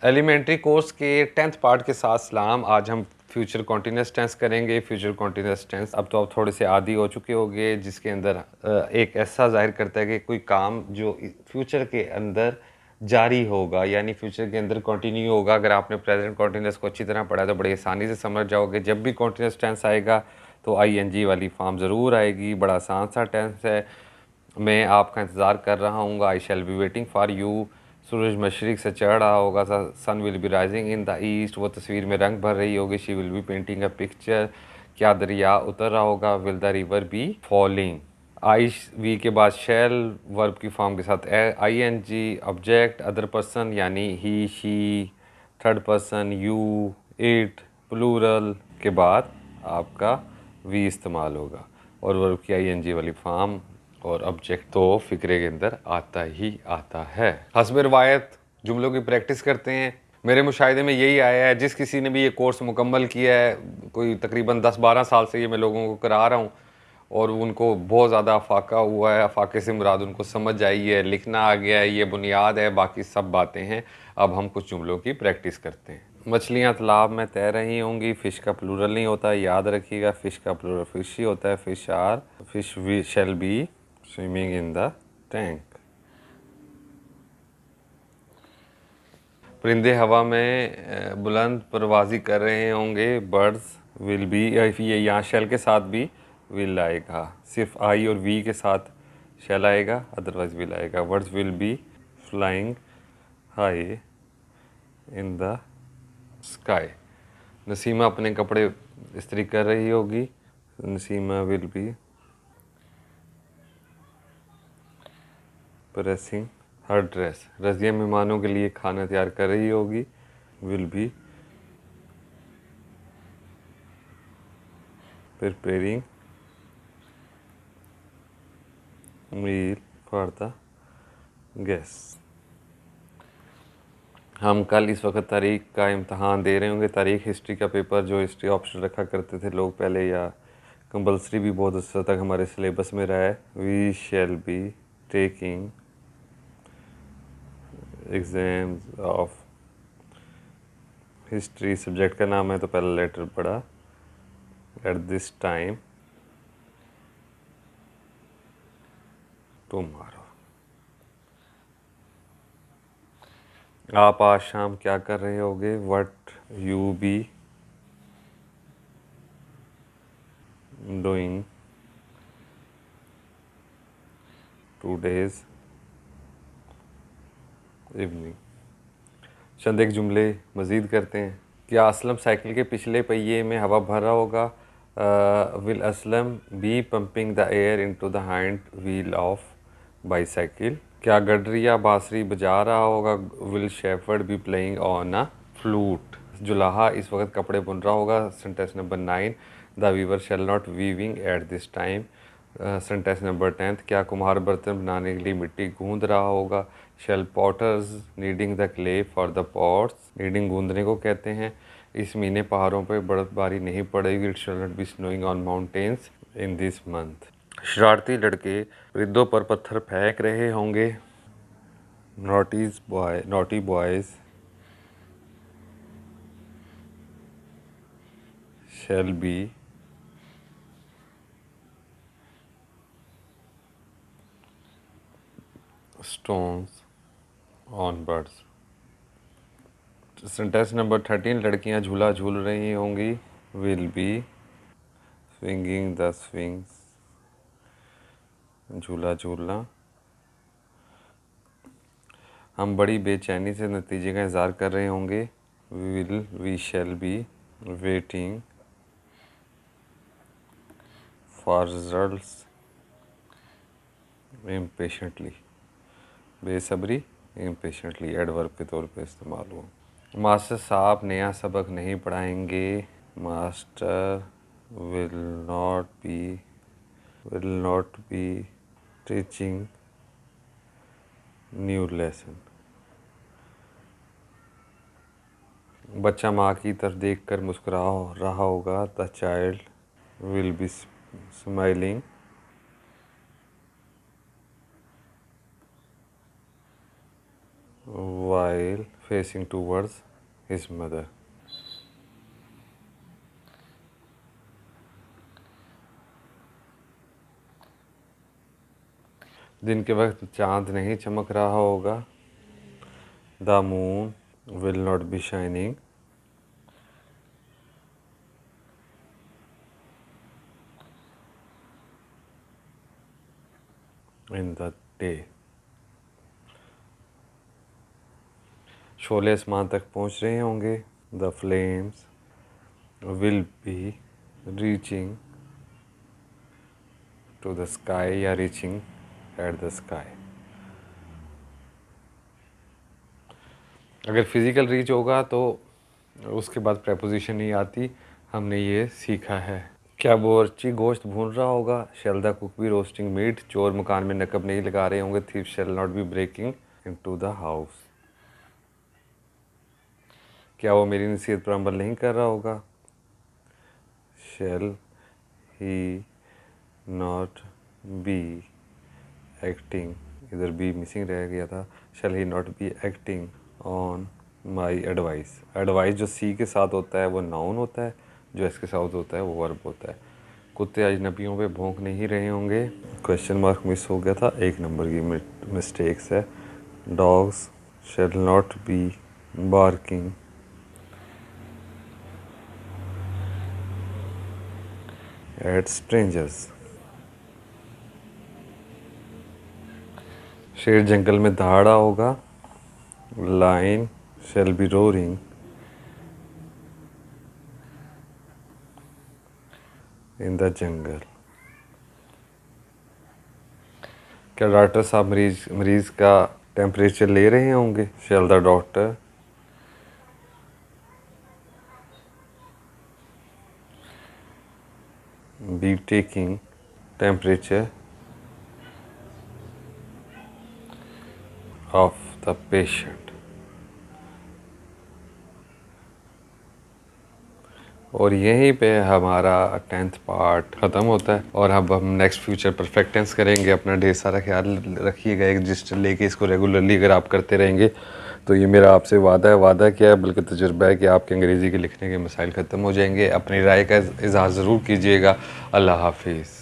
Elementary course के 10th part के साथ सलाम। आज हम फ्यूचर कॉन्टीन्यूस टेंस करेंगे। फ्यूचर कॉन्टीन्यूस टेंस अब तो आप थोड़े से आदी हो चुके होंगे, जिसके अंदर एक ऐसा जाहिर करता है कि कोई काम जो फ्यूचर के अंदर जारी होगा, यानी फ्यूचर के अंदर कंटिन्यू होगा। अगर आपने प्रेजेंट कॉन्टीन्यूस को अच्छी तरह पढ़ा तो बड़ी आसानी से समझ जाओगे। जब भी कॉन्टीन्यूस टेंस आएगा तो ING वाली फॉर्म ज़रूर आएगी। बड़ा आसान सा टेंस है। मैं आपका इंतज़ार कर रहा हूँ। I shall be waiting for you. सूरज मशरिक से चढ़ रहा होगा। Sun will be rising in the east. वो तस्वीर में रंग भर रही होगी। She will be painting a picture. क्या दरिया उतर रहा होगा। Will the river be falling. I we के बाद शैल वर्ब की फॉर्म के साथ ING ऑब्जेक्ट अदर पर्सन यानी he she, third person you, it, plural के बाद आपका वी इस्तेमाल होगा और वर्ब की ING वाली फॉर्म और ऑब्जेक्ट तो फ़िक्रे के अंदर आता ही आता है। हस्ब रिवायत जुमलों की प्रैक्टिस करते हैं। मेरे मुशाहिदे में यही आया है, जिस किसी ने भी ये कोर्स मुकम्मल किया है, कोई तकरीबन 10-12 साल से ये मैं लोगों को करा रहा हूँ और उनको बहुत ज़्यादा अफाका हुआ है। अफाके से मुराद उनको समझ आई है, लिखना आ गया है, ये बुनियाद है, बाकी सब बातें हैं। अब हम कुछ जुमलों की प्रैक्टिस करते हैं। मछलियाँ तालाब में तैर रही होंगी। फ़िश का प्लूरल नहीं होता, याद रखिएगा। फ़िश का प्लूरल फिश ही होता है। Fish shall be swimming in the tank. परिंदे हवा में बुलंद परवाज़ी कर रहे होंगे। बर्ड्स विल बी, ये यहाँ शैल के साथ भी विल आएगा। सिर्फ आई और वी के साथ शैल आएगा, अदरवाइज विल आएगा। Birds will be flying high in the sky. Nasima अपने कपड़े इस्त्री कर रही होगी। Nasima will be pressing her dress. Razia मेहमानों के लिए खाना तैयार कर रही होगी। Will be preparing meal for the guest. हम कल इस वक्त तारीख़ का इम्तहान दे रहे होंगे। तारीख़ हिस्ट्री का पेपर, जो हिस्ट्री ऑप्शन रखा करते थे लोग पहले, या कंपल्सरी भी बहुत अर्सा तक हमारे सिलेबस में रहा है। We shall be taking exams of history. Subject का नाम है तो पहला लेटर पढ़ा। At this time tomorrow. आप आज शाम क्या कर रहे होगे। What you be doing today's evening. चंद एक जुमले मज़ीद करते हैं। क्या असलम साइकिल के पिछले पहिए में हवा भर रहा होगा। Will Aslam be pumping the air into the hand wheel of bicycle. क्या गडरिया बांसुरी बजा रहा होगा। Will shepherd be playing on a flute. जुलाहा इस वक्त कपड़े बुन रहा होगा। Sentence number 9। The weaver shall not weaving at this time. Sentence number 10। क्या कुम्हार बर्तन बनाने के लिए मिट्टी गूंद रहा होगा। Shall potters kneading the clay for the pots. Kneading गूंदने को कहते हैं। इस महीने पहाड़ों पर बर्फबारी नहीं पड़ेगी। It shall not be snowing on mountains in this month. शरारती लड़के वृद्धों पर पत्थर फेंक रहे होंगे। Naughty boys shall be stones on birds. Sentence number 13। लड़कियां झूला झूल रही होंगी। Will be swinging the swings. झूला झूलना। हम बड़ी बेचैनी से नतीजे का इंतज़ार कर रहे होंगे। We shall be waiting for results impatiently. बेसब्री इम्पेशेंटली एडवर्ब के तौर पे इस्तेमाल हुआ। मास्टर साहब नया सबक नहीं पढ़ाएंगे। Master will not be teaching new lesson. बच्चा माँ की तरफ देखकर मुस्कुरा रहा होगा। The child will be smiling while facing towards his mother. दिन के वक्त चांद नहीं चमक रहा होगा. The moon will not be shining in the day. Sholay आसमान तक पहुंच रहे होंगे. The flames will be reaching to the sky या reaching at the sky. अगर फिज़िकल रीच होगा तो उसके बाद प्रेपोजिशन नहीं आती. हमने ये सीखा है. क्या बावर्ची गोश्त भून रहा होगा. Shall the cook be roasting meat. चोर मकान में नकब नहीं लगा रहे होंगे. Thief shall not be breaking into the house. क्या वो मेरी नसीहत पर अमल नहीं कर रहा होगा. Shall he not be acting. इधर बी मिसिंग रह गया था. Shall he not be acting on my advice. Advice जो सी के साथ होता है वो नाउन होता है, जो इसके साथ होता है वो वर्ब होता है. कुत्ते अजनबियों पे भौंक नहीं रहे होंगे. क्वेश्चन मार्क मिस हो गया था. 1 नंबर की मिस्टेक्स है. Dogs shall not be barking at strangers. शेर जंगल में दहाड़ा होगा. Lion shall be roaring in the jungle. क्या डॉक्टर साहब मरीज का टेम्परेचर ले रहे होंगे. Shall the doctor be taking temperature of the patient. और यहीं पे हमारा 10th पार्ट ख़त्म होता है. और अब हम नेक्स्ट फ्यूचर परफेक्ट टेंस करेंगे. अपना ढेर सारा ख्याल रखिएगा. एक रजिस्टर लेके इसको रेगुलरली अगर आप करते रहेंगे तो ये मेरा आपसे वादा क्या है, बल्कि तजुर्बा है कि आपके अंग्रेज़ी के लिखने के मसाइल ख़त्म हो जाएंगे. अपनी राय का इज़हार ज़रूर कीजिएगा. अल्लाह हाफिज़.